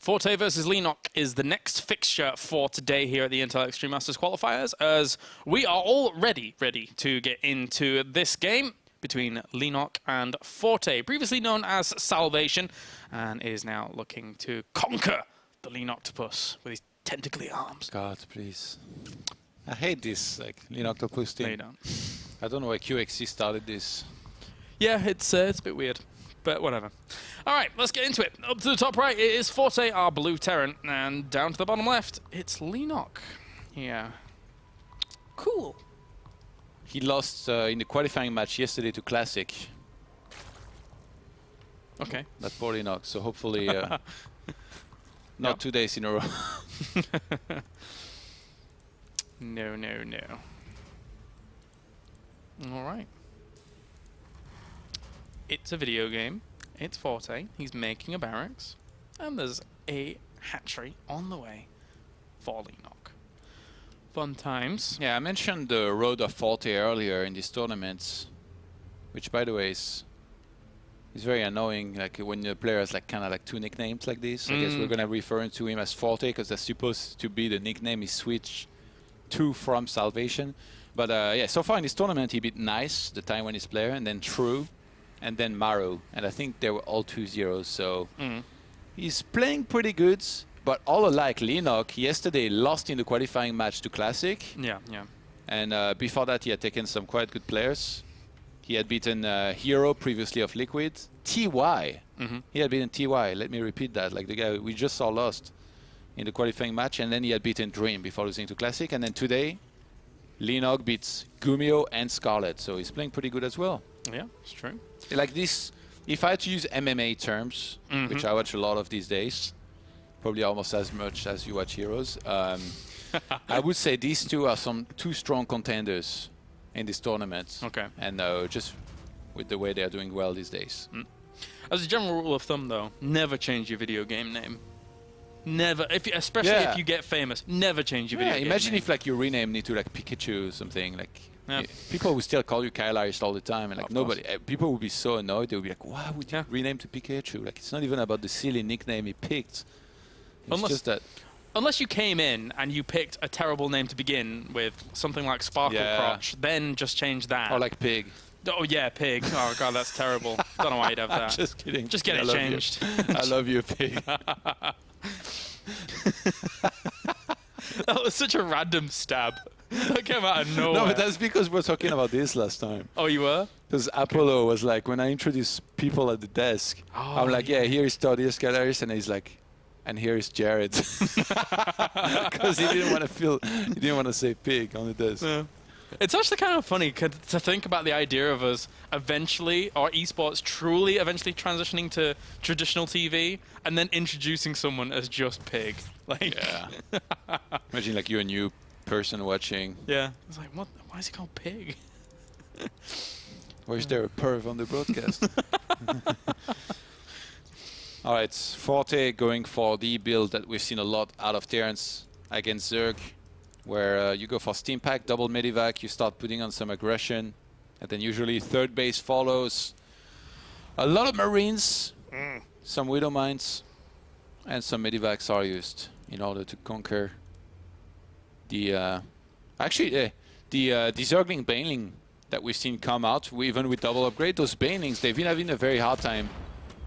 Forte versus Leenock is the next fixture for today here at the Intel Extreme Masters Qualifiers, as we are all ready to get into this game between Leenock and Forte, previously known as Salvation, and is now looking to conquer the Leenock-topus with his tentacly arms. God, please. I hate this, like, Leenock-topus thing. No, you don't. I don't know why QXC started this. Yeah, it's a bit weird, but whatever. All right, let's get into it. Up to the top right, it is Forte, our blue Terran, and down to the bottom left, it's Leenock. Yeah. Cool. He lost in the qualifying match yesterday to Classic. Okay. That poor Leenock, so hopefully not 2 days in a row. No. All right. It's a video game. It's Forte. He's making a barracks. And there's a hatchery on the way for Leenock. Fun times. Yeah, I mentioned the road of Forte earlier in these tournaments, which, by the way, is very annoying. Like when the player has like kind of like two nicknames like this. I guess we're gonna refer to him as Forte because that's supposed to be the nickname he switched to from Salvation. But yeah, so far in this tournament, he beat Nice, the Taiwanese player, and then True, and then Maru, and I think they were all 2-0. So he's playing pretty good. But all alike, Leenock yesterday lost in the qualifying match to Classic. Yeah. And before that, he had taken some quite good players. He had beaten Hero, previously of Liquid. TY. He had beaten TY. Let me repeat that. Like the guy we just saw lost in the qualifying match. And then he had beaten Dream before losing to Classic. And then today, Leenock beats Gumio and Scarlet. So he's playing pretty good as well. Yeah, it's true. Like this, if I had to use MMA terms, which I watch a lot of these days, probably almost as much as you watch Heroes, I would say these two are two strong contenders in this tournament. Okay. And just with the way they're doing well these days. As a general rule of thumb, though, never change your video game name. Never, especially if you get famous, never change your video game imagine name. if like you rename it to like Pikachu or something. Like people will still call you Kyle Irish all the time, and like nobody, people would be so annoyed. They would be like, "Why would you rename to Pikachu?" Like it's not even about the silly nickname he picked. It's just that. Unless you came in and you picked a terrible name to begin with, something like Sparkle Crotch, then just change that. Or like Pig. Oh yeah, Pig. Oh god, that's terrible. Don't know why you'd have that. Just kidding. Just get it changed. I love you, Pig. That was such a random stab. That came out of nowhere. No, but that's because we're talking about this last time. Oh, you were? Because Apollo was like, when I introduced people at the desk, I'm like, yeah, here is Claudius Calaris, and he's like, and here is Jared. Because he didn't want to say Pig on the desk. Yeah. It's actually kind of funny to think about the idea of us eventually, or esports truly eventually transitioning to traditional TV, and then introducing someone as just Pig. Like, yeah. Imagine like you're a new person watching. Yeah. It's like, what? Why is he called Pig? Or is there a perv on the broadcast? All right, Forte going for the build that we've seen a lot out of Terrence against Zerg, where you go for Steam Pack, double Medivac, you start putting on some aggression, and then usually third base follows. A lot of Marines, some Widow Mines, and some Medivacs are used in order to conquer the... the Zergling Baneling that we've seen come out, even with double upgrade. Those Banelings, they've been having a very hard time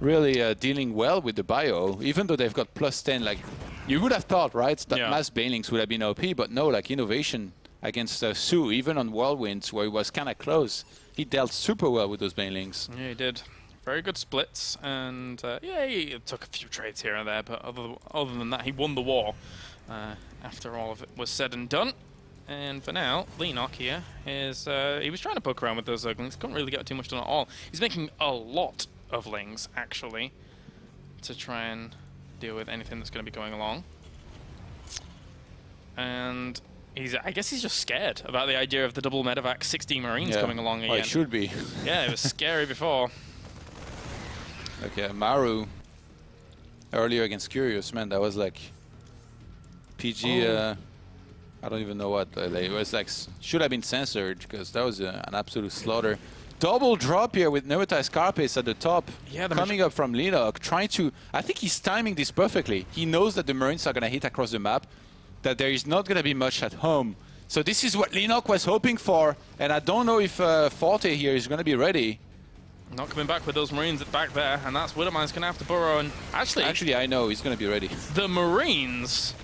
really dealing well with the bio, even though they've got +10. Like, you would have thought, right, that mass Banelings would have been OP, but no, like Innovation against Su, even on Whirlwinds, where he was kind of close, he dealt super well with those Banelings. Yeah, he did. Very good splits, and yeah, he took a few trades here and there, but other than that, he won the war after all of it was said and done. And for now, Leenock here is, he was trying to poke around with those Zerglings, couldn't really get too much done at all. He's making a lot of Lings, actually, to try and deal with anything that's going to be going along. And I guess he's just scared about the idea of the double Medivac 16 Marines coming along again. Well, it should be. Yeah, it was scary before. Okay, Maru earlier against Curious, man, that was like PG, I don't even know what, it was like, should have been censored because that was an absolute slaughter. double drop here with Nemetai Carapace at the top. Yeah, coming up from Leenock, trying to... I think he's timing this perfectly. He knows that the Marines are going to hit across the map, that there is not going to be much at home. So this is what Leenock was hoping for, and I don't know if Forte here is going to be ready. Not coming back with those Marines back there, and that's Widowmine's going to have to burrow. And actually, I know he's going to be ready. The Marines.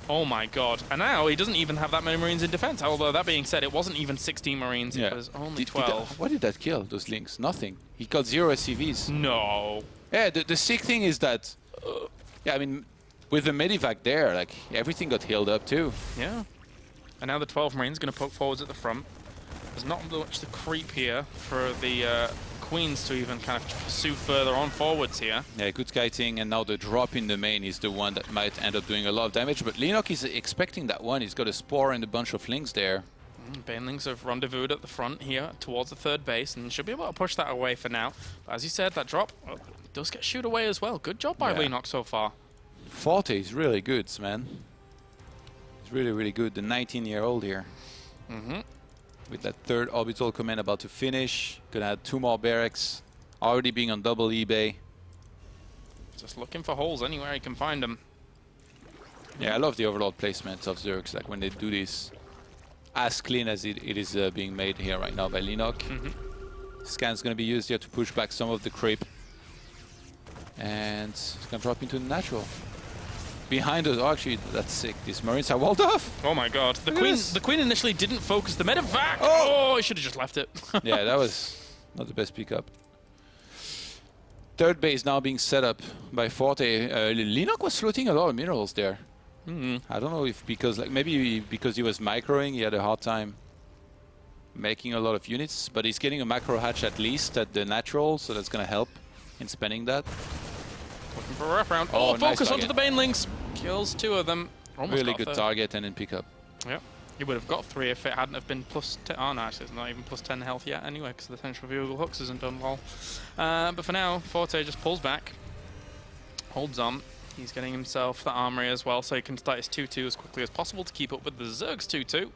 Oh my God! And now he doesn't even have that many Marines in defense. Although that being said, it wasn't even 16 Marines. It was only 12. What did that kill? Those links? Nothing. He got 0 SCVs. No. Yeah. The sick thing is that. Yeah, I mean, with the Medivac there, like everything got healed up too. Yeah. And now the 12 Marines going to poke forwards at the front. There's not much to creep here for the Queens to even kind of pursue further on forwards here. Yeah, good kiting, and now the drop in the main is the one that might end up doing a lot of damage, but Leenock is expecting that one. He's got a Spore and a bunch of links there. Banelings have rendezvoused at the front here towards the third base and should be able to push that away for now. But as you said, that drop does get shoot away as well. Good job by Leenock so far. Forte is really good, man. He's really, really good. The 19-year-old here. With that third orbital command about to finish. Gonna add 2 more barracks. Already being on double eBay. Just looking for holes anywhere he can find them. Yeah, I love the overlord placement of Zergs. Like when they do this as clean as it is being made here right now by Leenock. Scan's gonna be used here to push back some of the creep. And it's gonna drop into the natural. Behind us, oh, actually, that's sick. These Marines are walled off. Oh my God! The Queen initially didn't focus the medevac. Oh, he should have just left it. Yeah, that was not the best pickup. Third base now being set up by Forte. Leenock was floating a lot of minerals there. I don't know if because maybe because he was microing, he had a hard time making a lot of units, but he's getting a macro hatch at least at the natural, so that's gonna help in spending that. Looking for a wraparound. Oh, nice focus onto target. the Banelings. Kills 2 of them. Almost Really got good third. target and then pick up. Yep. He would have got 3 if it hadn't have been plus 10. Oh no, actually it's not even plus 10 health yet anyway, because the centrifugal hooks isn't done well. But for now, Forte just pulls back, holds on. He's getting himself the armory as well, so he can start his 2-2 as quickly as possible to keep up with the Zerg's 2-2.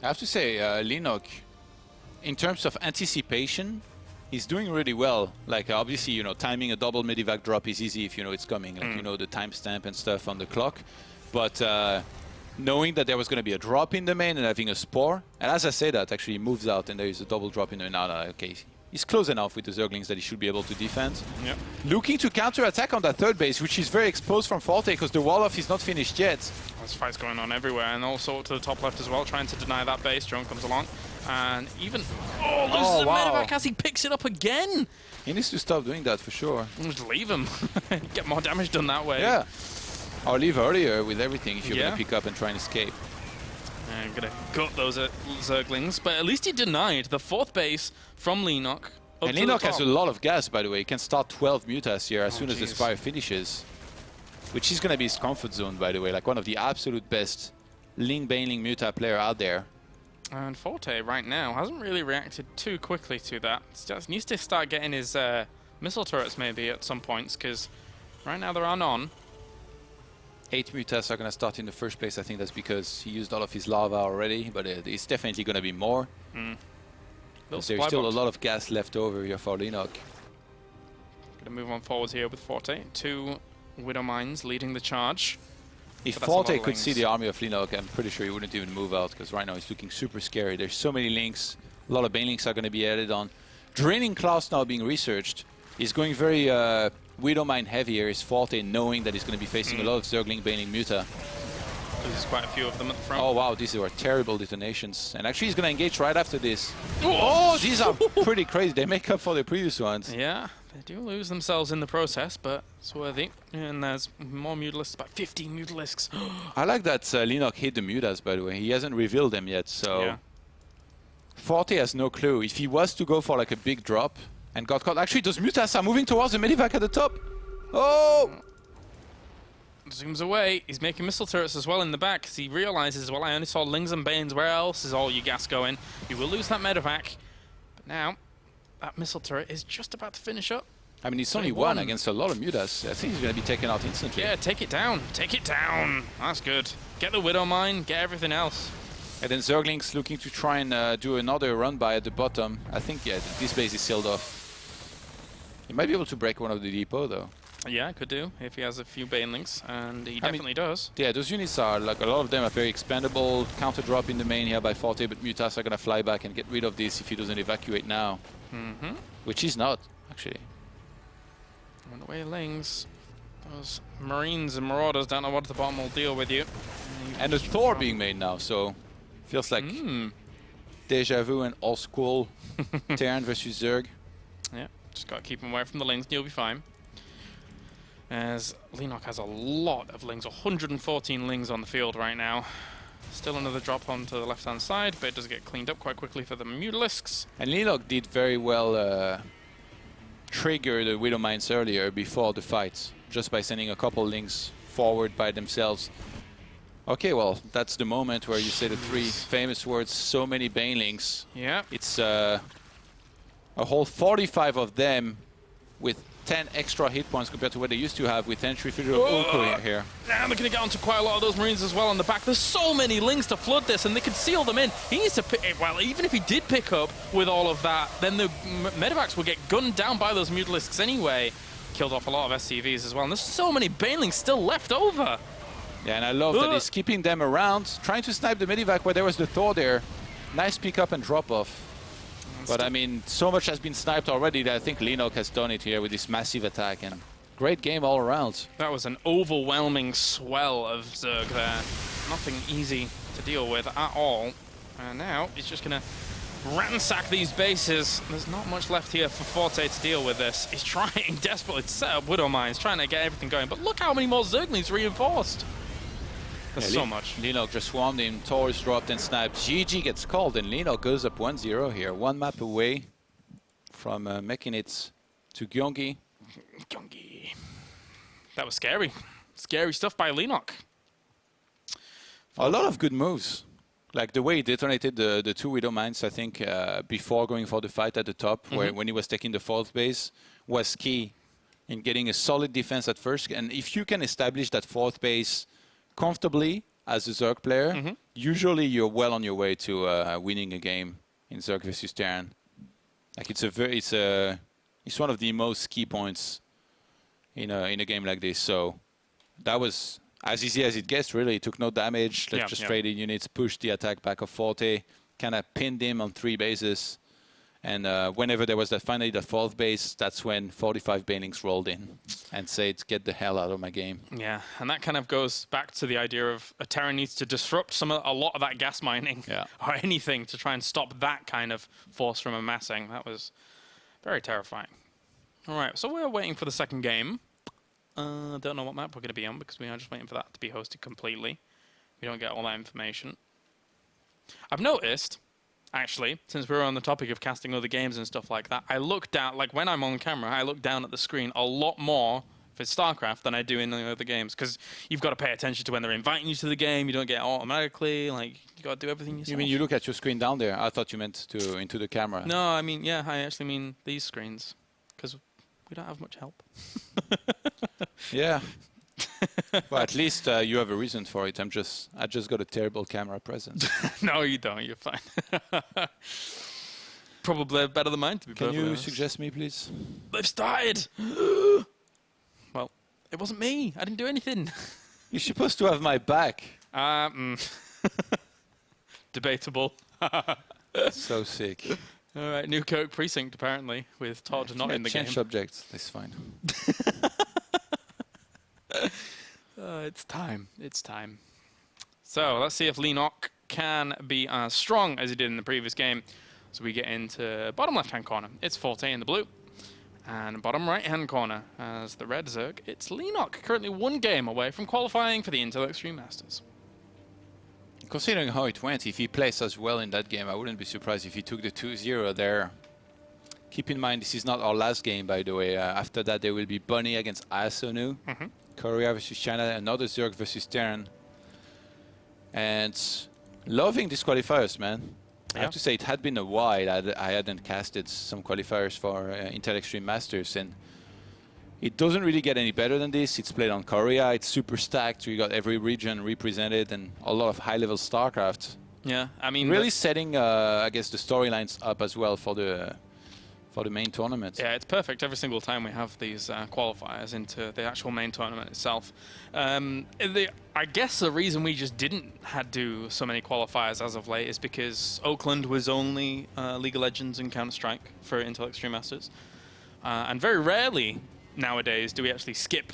I have to say, Leenock, in terms of anticipation, he's doing really well. Like obviously, you know, timing a double medivac drop is easy if you know it's coming. Like you know the timestamp and stuff on the clock. But knowing that there was going to be a drop in the main and having a Spore, and as I say that, actually he moves out and there is a double drop in the now. Okay, he's close enough with the Zerglings that he should be able to defend. Yep. Looking to counter-attack on that third base, which is very exposed from Forte because the wall-off is not finished yet. There's fights going on everywhere, and also to the top left as well, trying to deny that base. Drone comes along, and even loses a medevac as he picks it up again. He needs to stop doing that for sure. Just leave him. Get more damage done that way. Yeah. Or leave earlier with everything if you're going to pick up and try and escape. I'm going to gut those Zerglings, but at least he denied the 4th base from Leenock. And Leenock has a lot of gas, by the way. He can start 12 mutas here as soon as the Spire finishes. Which is going to be his comfort zone, by the way. Like one of the absolute best Baneling muta player out there. And Forte right now hasn't really reacted too quickly to that. Just needs to start getting his missile turrets maybe at some points, because right now there are none. 8 mutas are going to start in the first place. I think that's because he used all of his lava already, but it's definitely going to be more. There's still a lot of gas left over here for Leenock. Going to move on forwards here with Forte. 2 Widow Mines leading the charge. If Forte could see the army of Leenock, I'm pretty sure he wouldn't even move out, because right now he's looking super scary. There's so many links. A lot of Banelings are going to be added on. Draining Claws now being researched. He's going very Widow Mine heavier. Is Forte knowing that he's going to be facing a lot of Zergling Baneling Muta. There's quite a few of them at the front. Oh wow, these are terrible detonations. And actually he's going to engage right after this. Oh, these are pretty crazy. They make up for the previous ones. Yeah, they do lose themselves in the process, but it's worthy. And there's more Mutalisks, about 15 Mutalisks. I like that Leenock hit the Mutas, by the way. He hasn't revealed them yet, so... Yeah. Forte has no clue. If he was to go for like a big drop and got caught... Actually, those Mutas are moving towards the Medivac at the top. Oh! Zooms away. He's making missile turrets as well in the back, because he realizes, well, I only saw Lings and Banes. Where else is all your gas going? You will lose that medevac. But now, that missile turret is just about to finish up. I mean, it's only one against a lot of Mutas. I think he's going to be taken out instantly. Yeah, take it down. Take it down. That's good. Get the Widow Mine. Get everything else. And then Zergling's looking to try and do another run by at the bottom. I think, yeah, this base is sealed off. He might be able to break one of the depot, though. Yeah, could do if he has a few banelings, and he definitely does. Yeah, those units are, like, a lot of them are very expandable. Counter drop in the main here by Forte, but Mutas are going to fly back and get rid of this if he doesn't evacuate now. Which he's not, actually. On the way, Lings. Those Marines and Marauders don't know what the bomb will deal with you. And a Thor being made now, so feels like deja vu and old school Terran versus Zerg. Yeah, just got to keep him away from the Lings, and you'll be fine. As Leenock has a lot of Lings, 114 Lings on the field right now. Still another drop onto the left-hand side, but it does get cleaned up quite quickly for the Mutalisks. And Leenock did very well trigger the Widow Mines earlier before the fight, just by sending a couple Lings forward by themselves. Okay, well, that's the moment where you say the three famous words, so many Banelings. Yeah. It's a whole 45 of them with 10 extra hit points compared to what they used to have with entry figure of Ulko here. And they're going to get onto quite a lot of those Marines as well on the back. There's so many Lings to flood this, and they can seal them in. He needs to pick, well, even if he did pick up with all of that, then the Medivacs will get gunned down by those Mutalisks anyway. Killed off a lot of SCVs as well, and there's so many Banelings still left over. Yeah, and I love that he's keeping them around, trying to snipe the Medivac where there was the Thor there. Nice pick up and drop off. But I mean, so much has been sniped already that I think Leenock has done it here with this massive attack, and great game all around. That was an overwhelming swell of Zerg there. Nothing easy to deal with at all. And now he's just going to ransack these bases. There's not much left here for Forte to deal with this. He's trying desperately to set up Widow Mines, trying to get everything going. But look how many more Zerglings reinforced. There's so much. Leenock just swarmed him, Thor is dropped and sniped. GG gets called, and Leenock goes up 1-0 here. One map away from making it to Gyeonggi. Gyeonggi. That was scary. Scary stuff by Leenock. A lot of good moves. Like the way he detonated the two Widow Mines, I think, before going for the fight at the top, where when he was taking the fourth base, was key in getting a solid defense at first. And if you can establish that fourth base comfortably as a Zerg player, usually you're well on your way to winning a game in Zerg versus Terran. Like it's one of the most key points in a game like this. So that was as easy as it gets. Really, it took no damage. Let's just traded units, pushed the attack back of Forte, kind of pinned him on 3 bases. And whenever there was finally the fourth base, that's when 45 Banelings rolled in and said, get the hell out of my game. Yeah, and that kind of goes back to the idea of a Terran needs to disrupt a lot of that gas mining or anything to try and stop that kind of force from amassing. That was very terrifying. All right, so we're waiting for the second game. Don't know what map we're going to be on because we are just waiting for that to be hosted completely. We don't get all that information. I've noticed, actually, since we're on the topic of casting other games and stuff like that, I look down, like when I'm on camera, I look down at the screen a lot more for StarCraft than I do in the other games, because you've got to pay attention to when they're inviting you to the game. You don't get it automatically, like, you got to do everything yourself. You mean you look at your screen down there? I thought you meant into the camera. No, I mean, yeah, I actually mean these screens, because we don't have much help. Yeah. Well, at least you have a reason for it. I just got a terrible camera presence. No, you don't. You're fine. Probably better than mine, to be perfectly honest. Can you suggest me, please? They've started! Well, it wasn't me. I didn't do anything. You're supposed to have my back. Debatable. So sick. All right, New Kirk Precinct, apparently, with Todd not in the game. Change subjects. That's fine. It's time. It's time. So let's see if Leenock can be as strong as he did in the previous game. So we get into bottom left-hand corner. It's Forte in the blue. And bottom right-hand corner as the red Zerg. It's Leenock, currently 1 game away from qualifying for the Intel Extreme Masters. Considering how it went, if he plays as well in that game, I wouldn't be surprised if he took the 2-0 there. Keep in mind, this is not our last game, by the way. After that, there will be Bunny against Asonu. Korea versus China, another Zerg versus Terran. And loving these qualifiers, man. I have to say, it had been a while I hadn't casted some qualifiers for Intel Extreme Masters, and it doesn't really get any better than this. It's played on Korea, it's super stacked, you got every region represented, and a lot of high-level StarCraft. Yeah, I mean, really setting, I guess, the storylines up as well for the main tournament. yeah, it's perfect every single time we have these qualifiers into the actual main tournament itself. I guess the reason we just didn't do so many qualifiers as of late is because Oakland was only League of Legends and Counter-Strike for Intel Extreme Masters. And very rarely nowadays do we actually skip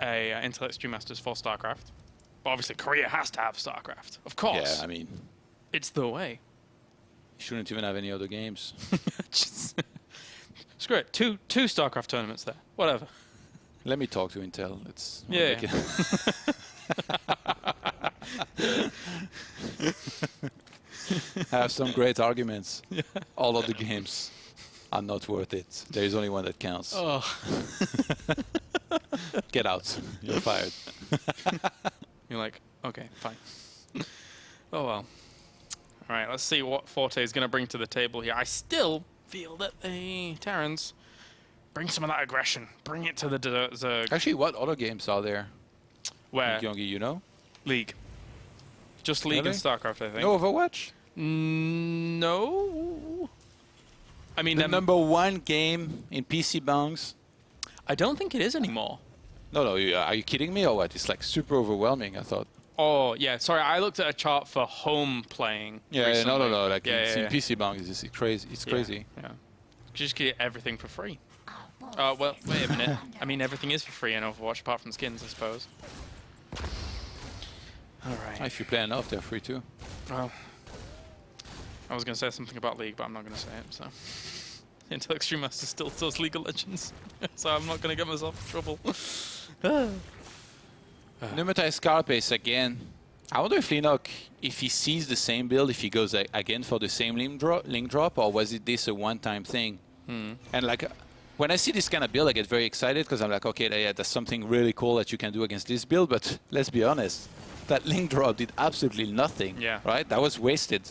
a Intel Extreme Masters for StarCraft. But obviously Korea has to have StarCraft, of course. Yeah, I mean, it's the way. Shouldn't even have any other games. Screw it. Two StarCraft tournaments there. Whatever. Let me talk to Intel. Let's I have some great arguments. Yeah. All of the games are not worth it. There is only one that counts. Oh. Get out. You're fired. You're like, okay, fine. Oh well. All right, let's see what Forte is going to bring to the table here. I still feel that the Terrans bring some of that aggression. Bring it to the Zerg. Actually, what other games are there? Where? Gyeonggi, you know? League. Just League and StarCraft, I think. No Overwatch? No. I mean, the number one game in PC bangs? I don't think it is anymore. No, are you kidding me or what? It's like super overwhelming, I thought. Oh, yeah, sorry, I looked at a chart for home playing. Yeah, recently. no, like in yeah. PC bangs, it's crazy. It's crazy. Yeah. You just get everything for free. Well, wait a minute. I mean, everything is for free in Overwatch, apart from skins, I suppose. All right. If you play enough, they're free too. Well, I was going to say something about League, but I'm not going to say it, so... Intel Extreme Masters still does League of Legends, so I'm not going to get myself in trouble. Pneumatized Carapace again. I wonder if Leenock, if he sees the same build, if he goes again for the same link drop, or was it this a one-time thing? And like, when I see this kind of build, I get very excited because I'm like, okay, yeah, that's something really cool that you can do against this build. But let's be honest, that link drop did absolutely nothing. Yeah. Right? That was wasted.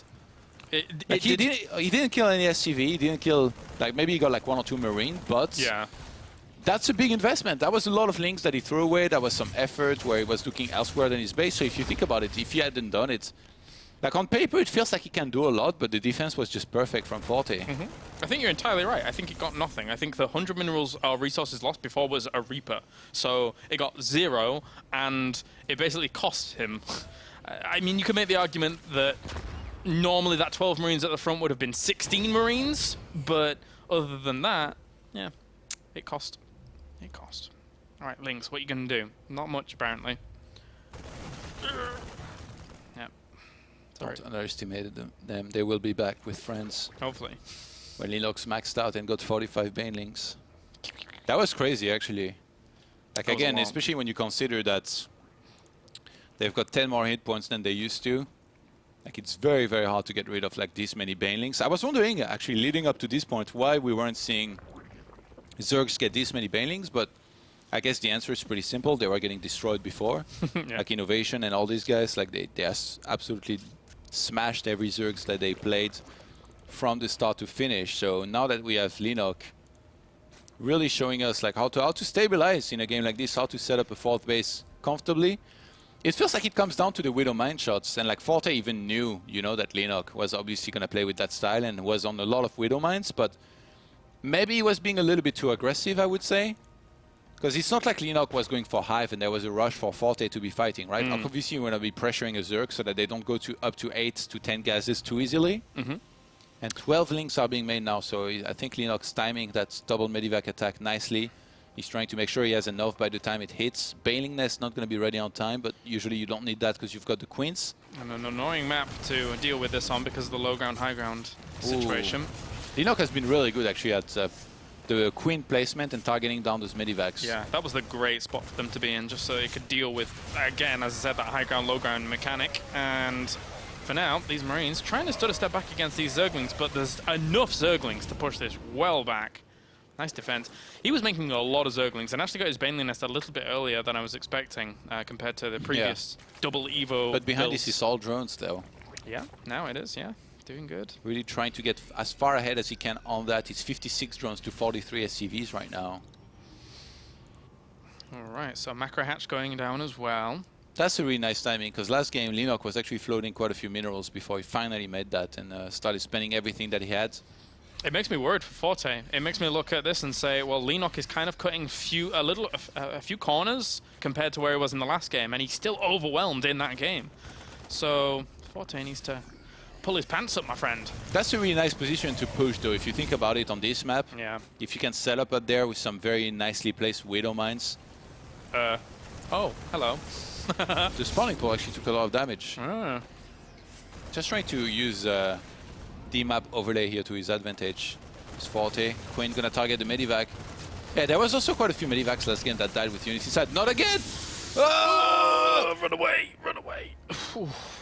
He didn't kill any SCV. He didn't kill, like, maybe he got like 1 or 2 Marine, but yeah. That's a big investment. That was a lot of links that he threw away. That was some effort where he was looking elsewhere than his base. So if you think about it, if he hadn't done it, like on paper, it feels like he can do a lot, but the defense was just perfect from Forte. I think you're entirely right. I think it got nothing. I think the 100 minerals resources lost before was a Reaper. So it got 0, and it basically cost him. I mean, you could make the argument that normally that 12 Marines at the front would have been 16 Marines, but other than that, yeah, it cost. It cost. All right, Lynx, what are you going to do? Not much, apparently. Yep. Sorry. Don't underestimate them. They will be back with friends. Hopefully. When Leenock's maxed out and got 45 Banelings. That was crazy, actually. Like, again, especially when you consider that they've got 10 more hit points than they used to. Like, it's very, very hard to get rid of, like, this many Banelings. I was wondering, actually, leading up to this point, why we weren't seeing Zergs get this many Banelings, but I guess the answer is pretty simple. They were getting destroyed before. Yeah. Like Innovation and all these guys, like they absolutely smashed every Zergs that they played from the start to finish. So now that we have Leenock really showing us like how to stabilize in a game like this, how to set up a 4th base comfortably, it feels like it comes down to the Widow Mine shots. And like Forte even knew, you know, that Leenock was obviously going to play with that style and was on a lot of Widow Mines, but maybe he was being a little bit too aggressive, I would say. Because it's not like Leenock was going for Hive and there was a rush for Forte to be fighting, right? Obviously, you want to be pressuring a Zerg so that they don't go up to 8 to 10 gases too easily. And 12 links are being made now, so I think Leenock's timing that double Medivac attack nicely. He's trying to make sure he has enough by the time it hits. Bailing Nest not going to be ready on time, but usually you don't need that because you've got the Queens. And an annoying map to deal with this on because of the low ground, high ground situation. Leenock has been really good actually at the Queen placement and targeting down those Medivacs. Yeah, that was the great spot for them to be in, just so they could deal with, again, as I said, that high ground, low ground mechanic. And for now, these Marines trying to sort of step back against these Zerglings, but there's enough Zerglings to push this well back. Nice defense. He was making a lot of Zerglings and actually got his Baneley Nest a little bit earlier than I was expecting compared to the previous double Evo But behind builds. this is all drones though. Yeah, now it is, yeah. Doing good. Really trying to get as far ahead as he can on that. It's 56 drones to 43 SCVs right now. All right, so Macro Hatch going down as well. That's a really nice timing, because last game Leenock was actually floating quite a few minerals before he finally made that and started spending everything that he had. It makes me worried for Forte. It makes me look at this and say, well, Leenock is kind of cutting a few corners compared to where he was in the last game, and he's still overwhelmed in that game. So Forte needs to pull his pants up, my friend. That's a really nice position to push, though, if you think about it on this map. Yeah. If you can set up there with some very nicely placed Widow Mines. Oh, hello. The spawning pool actually took a lot of damage. Just trying to use the map overlay here to his advantage. It's Forte. Quinn gonna target the medivac. Yeah, there was also quite a few medivacs last game that died with units inside. Not again! Oh! Run away! Run away!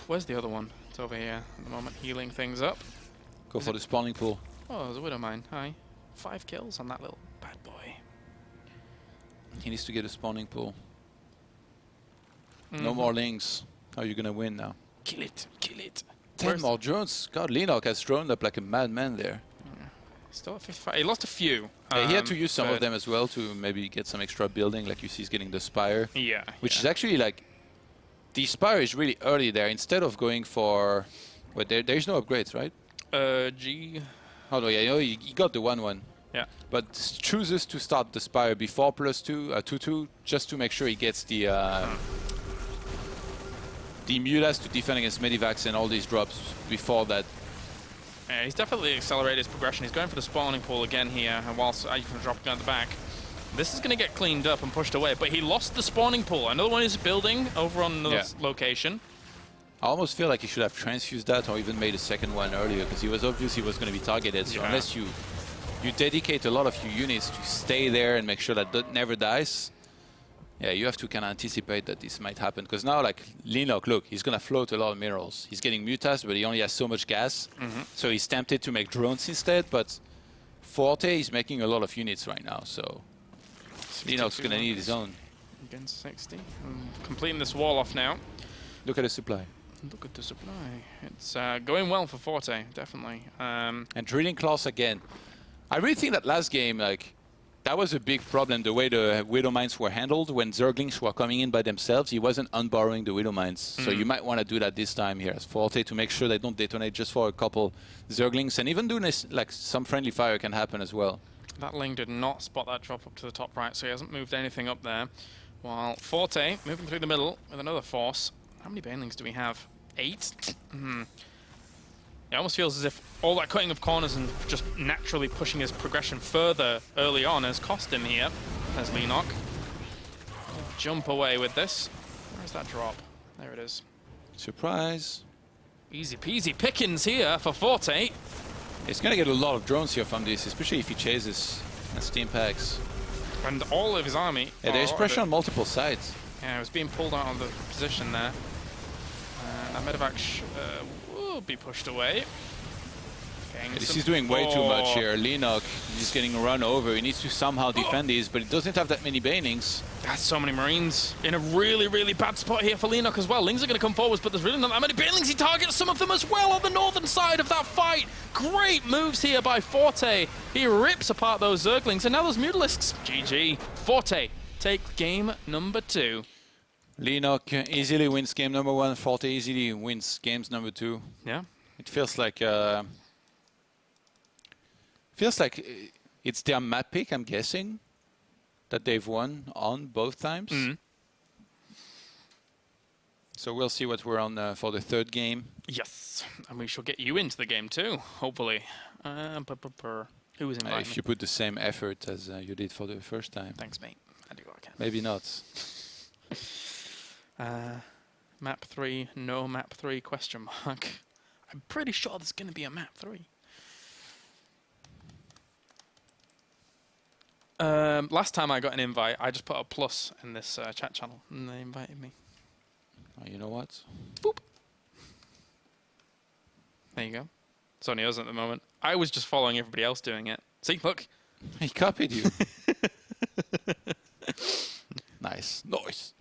Where's the other one? It's over here at the moment, healing things up. Go for the spawning pool. Oh, there's a Widow Mine. Hi. 5 kills on that little bad boy. He needs to get a spawning pool. No more lings. How are you gonna win now? Kill it! Kill it! 10 more drones. God, Leenock has droned up like a madman there. Still at 55. He lost a few. Yeah, he had to use some of them as well to maybe get some extra building, like you see he's getting the Spire. Yeah. Which is actually like... The Spire is really early there. Instead of going for... Wait, there's no upgrades, right? G... Oh no, yeah, you know, he got the 1-1. Yeah. But chooses to start the Spire before +2, 2-2, just to make sure he gets the Mulas to defend against Medivacs and all these drops before that. Yeah, he's definitely accelerated his progression. He's going for the spawning pool again here, and whilst you can drop down at the back. This is going to get cleaned up and pushed away, but he lost the spawning pool. Another one is building over on another location. I almost feel like he should have transfused that or even made a second one earlier, because he was obviously was going to be targeted. So unless you dedicate a lot of your units to stay there and make sure that that never dies, yeah, you have to kind of anticipate that this might happen. Because now, like, Leenock, look, he's going to float a lot of minerals. He's getting mutas, but he only has so much gas. So he's tempted to make drones instead, but Forte is making a lot of units right now, so Leenock's going to need his own. Against 60. Completing this wall off now. Look at the supply. Look at the supply. It's going well for Forte, definitely. And drilling claws again. I really think that last game, like, that was a big problem, the way the Widow Mines were handled. When Zerglings were coming in by themselves, he wasn't unborrowing the Widow Mines. So you might want to do that this time here as Forte to make sure they don't detonate just for a couple Zerglings. And even doing this, like, some friendly fire can happen as well. That Ling did not spot that drop up to the top right, so he hasn't moved anything up there. While Forte, moving through the middle with another force. How many banelings do we have? 8? It almost feels as if all that cutting of corners and just naturally pushing his progression further early on has cost him here, as Leenock. Jump away with this. Where's that drop? There it is. Surprise. Easy peasy pickings here for Forte. He's going to get a lot of drones here from this, especially if he chases and steam packs. And all of his army. Yeah, there's pressure on multiple sides. Yeah, it was being pulled out of the position there. That medevac will be pushed away. This is doing way too much here. Leenock is getting run over. He needs to somehow defend these, but he doesn't have that many banelings. That's so many Marines in a really, really bad spot here for Leenock as well. Lings are going to come forwards, but there's really not that many banelings. He targets some of them as well on the northern side of that fight. Great moves here by Forte. He rips apart those Zerglings, and now those Mutalisks. GG. Forte take game number 2. Leenock easily wins game number 1. Forte easily wins games number 2. Yeah. It feels like it's their map pick, I'm guessing, that they've won on both times. So we'll see what we're on for the third game. Yes, and we shall get you into the game too, hopefully. Who was inviting if you put the same effort as you did for the first time. Thanks, mate. I do what I can. Maybe not. Map 3, no map 3, question mark. I'm pretty sure there's going to be a map 3. Last time I got an invite, I just put a plus in this chat channel, and they invited me. Oh, you know what? Boop. There you go. It's only us at the moment. I was just following everybody else doing it. See, look. He copied you. Nice. Nice.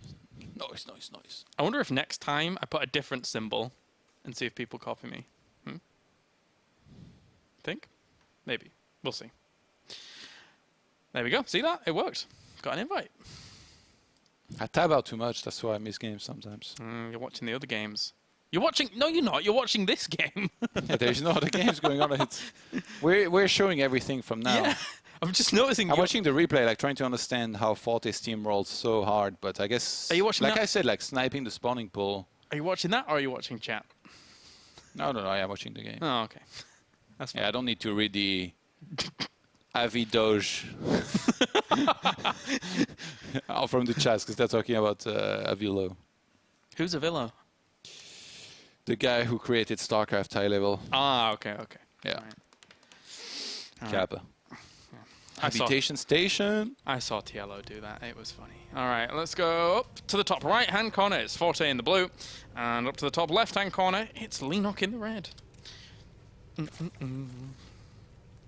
Nice, nice, nice. I wonder if next time I put a different symbol and see if people copy me. Think? Maybe. We'll see. There we go. See that? It worked. Got an invite. I tab out too much. That's why I miss games sometimes. You're watching the other games. You're watching... No, you're not. You're watching this game. Yeah, there's no other games going on. We're showing everything from now. Yeah. I'm just noticing. I'm watching the replay, like trying to understand how Forte's team rolls so hard. But I guess, Are you watching like that? I said, like sniping the spawning pool. Are you watching that or are you watching chat? No, I am watching the game. Oh, okay. That's fine. Yeah, I don't need to read the Avi Doge from the chat because they're talking about Avilo, Who's Avilo? the guy who created StarCraft high level. Ah, okay. Yeah. All right. Kappa. I saw- Habitation Station. I saw TLO do that. It was funny. All right, let's go up to the top right-hand corner. It's Forte in the blue. And up to the top left-hand corner, it's Leenock in the red.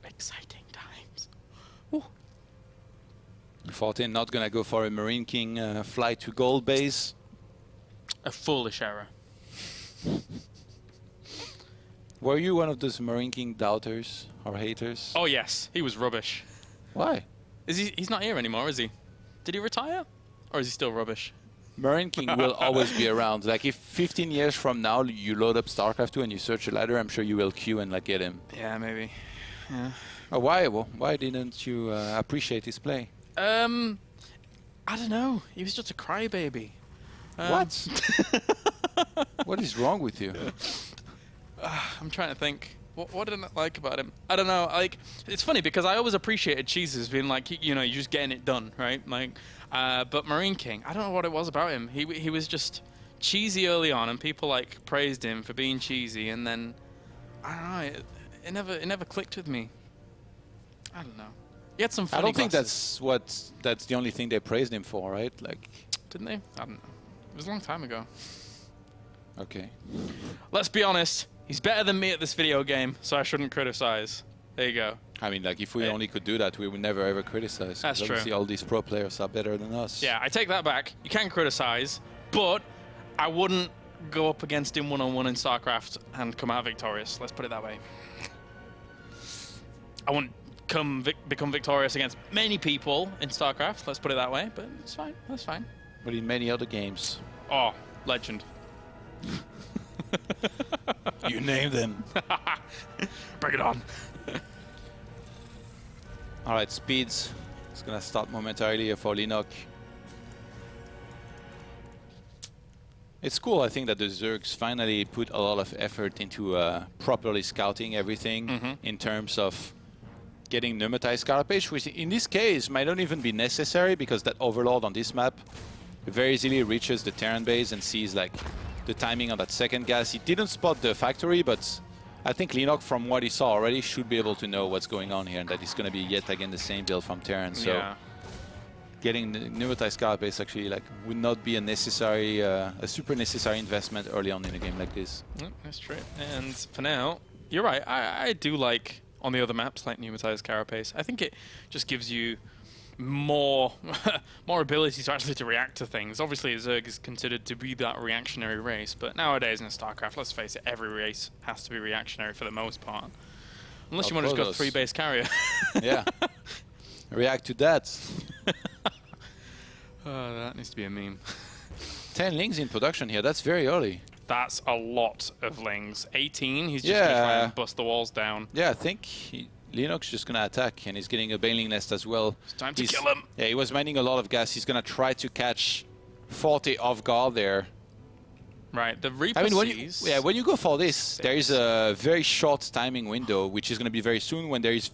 Exciting times. Ooh. Forte not gonna go for a Marine King flight to gold base. A foolish error. Were you one of those Marine King doubters or haters? Oh, yes. He was rubbish. Why? He's not here anymore, is he? Did he retire? Or is he still rubbish? Marine King will always be around. Like if 15 years from now you load up StarCraft 2 and you search a ladder, I'm sure you will queue and like get him. Yeah, maybe. Yeah. Why? Well, why didn't you appreciate his play? I don't know. He was just a crybaby. What? What is wrong with you? I'm trying to think. What did I not like about him? I don't know. Like, it's funny because I always appreciated Cheeses being like, you know, you're just getting it done, right? Like, but Marine King, I don't know what it was about him. He was just cheesy early on, and people like praised him for being cheesy, and then I don't know. It never clicked with me. I don't know. He had some funny I don't think glasses. that's the only thing they praised him for, right? Like, Didn't they? I don't know. It was a long time ago. okay. Let's be honest. He's better than me at this video game, so I shouldn't criticize. There you go. I mean, like, if we only could do that, we would never ever criticize. That's true. Obviously, all these pro players are better than us. Yeah, I take that back. You can criticize, but I wouldn't go up against him one-on-one in StarCraft and come out victorious. Let's put it that way. I wouldn't become victorious against many people in StarCraft. Let's put it that way, but it's fine. That's fine. But in many other games. Oh, legend. You name them. Bring it on. All right, speeds. It's gonna start momentarily here for Leenock. It's cool, I think, that the Zergs finally put a lot of effort into properly scouting everything in terms of getting pneumatized carapace, which in this case might not even be necessary because that overlord on this map very easily reaches the Terran base and sees like the timing on that second gas. He didn't spot the factory, but I think Leenock, from what he saw already, should be able to know what's going on here and that it's going to be yet again the same build from Terran. So Yeah. getting the pneumatized carapace actually like would not be a necessary, a super necessary investment early on in a game like this. That's true. And for now, you're right. I do like on the other maps like pneumatized carapace. I think it just gives you more more ability to actually to react to things. Obviously, Zerg is considered to be that reactionary race, but nowadays in StarCraft, let's face it, every race has to be reactionary for the most part. Unless you want to just go 3-base carrier. Yeah. React to that. Oh, that needs to be a meme. 10 lings in production here. That's very early. That's a lot of lings. 18, he's just going to try and bust the walls down. Yeah, I think Leenock's just going to attack, and he's getting a Baneling Nest as well. It's time to kill him. Yeah, he was mining a lot of gas. He's going to try to catch Forte off guard there. Right, the Reaper I mean, when you go for this, there is a very short timing window, which is going to be very soon when there is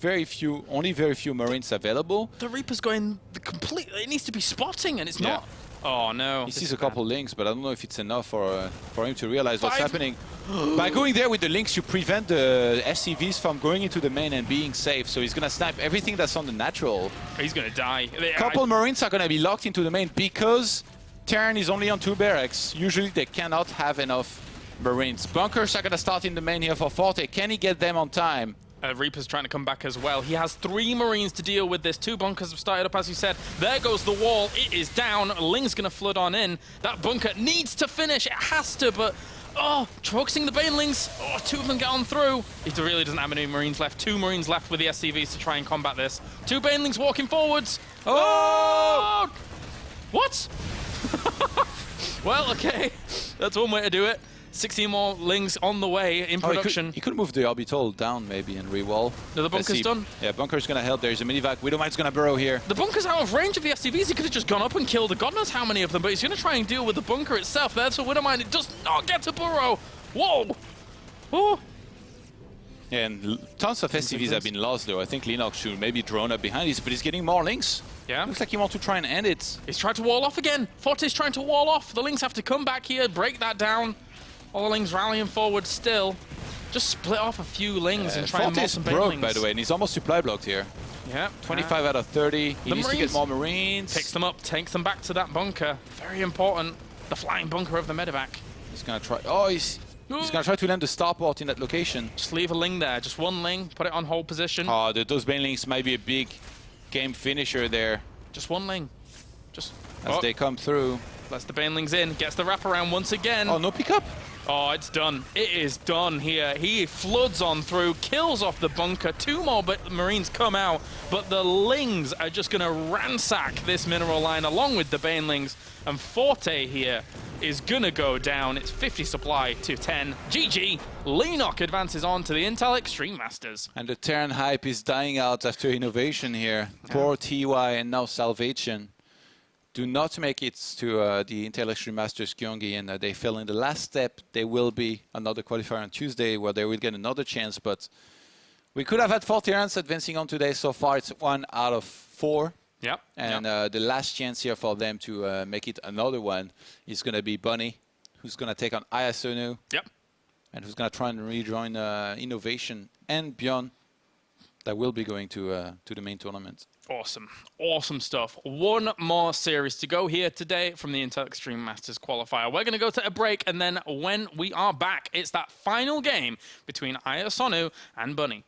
only very few Marines available. The Reaper's going the complete... It needs to be spotting, and it's not. Oh, no. He sees a couple links, but I don't know if it's enough for him to realize what's happening. By going there with the links, you prevent the SCVs from going into the main and being safe. So he's going to snipe everything that's on the natural. He's going to die. Couple Marines are going to be locked into the main because Terran is only on 2 barracks. Usually they cannot have enough Marines. Bunkers are going to start in the main here for Forte. Can he get them on time? Reaper's trying to come back as well. He has 3 Marines to deal with this. 2 bunkers have started up, as you said. There goes the wall. It is down. Ling's going to flood on in. That bunker needs to finish. It has to, but... Oh, focusing the Banelings. Oh, 2 of them get on through. He really doesn't have any Marines left. 2 Marines left with the SCVs to try and combat this. 2 Banelings walking forwards. Oh! What? Well, okay. That's one way to do it. 16 more Lings on the way in production. He could move the orbital down maybe and re-wall. No, the bunker's done. Yeah, bunker's going to help. There's a minivac. Widowmine's going to burrow here. The bunker's out of range of the SCVs. He could have just gone up and killed God knows how many of them, but he's going to try and deal with the bunker itself there, so Widowmine it does not get to burrow. Whoa! Oh! Yeah, and tons of SCVs have been lost though. I think Leenock should maybe drone up behind this, but he's getting more links. Yeah. Looks like he wants to try and end it. He's trying to wall off again. Forte's trying to wall off. The Lings have to come back here, break that down. All the Lings rallying forward still. Just split off a few Lings and try and maul some broke, Banelings. by the way, and he's almost supply blocked here. Yeah. 25 out of 30. He needs to get more Marines. Picks them up, takes them back to that bunker. Very important. The flying bunker of the medevac. He's going to try. Oh, he's going to try to land the starport in that location. Just leave a Ling there. Just one Ling. Put it on hold position. Oh, those Banelings might be a big game finisher there. Just one Ling. Just as they come through. Lets the Banelings in. Gets the wraparound once again. Oh, no pickup. Oh, it's done. It is done here. He floods on through, kills off the bunker. 2 more Marines come out, but the Lings are just going to ransack this mineral line along with the Banelings. And Forte here is going to go down. It's 50 supply to 10. GG. Leenock advances on to the Intel Extreme Masters. And the Terran hype is dying out after innovation here. Yeah. Poor TY and now Salvation do not make it to the Intel Extreme Masters Gyeonggi, and they fell in the last step. There will be another qualifier on Tuesday where they will get another chance, but we could have had 4 Terrans advancing on today. So far, it's 1 out of 4. Yep. And the last chance here for them to make it another one is going to be Bunny, who's going to take on ISONU. Yep. And who's going to try and rejoin Innovation and Beyond that will be going to the main tournament. Awesome. Awesome stuff. One more series to go here today from the Intel Extreme Masters qualifier. We're going to go to a break, and then when we are back, it's that final game between ISONU and Bunny.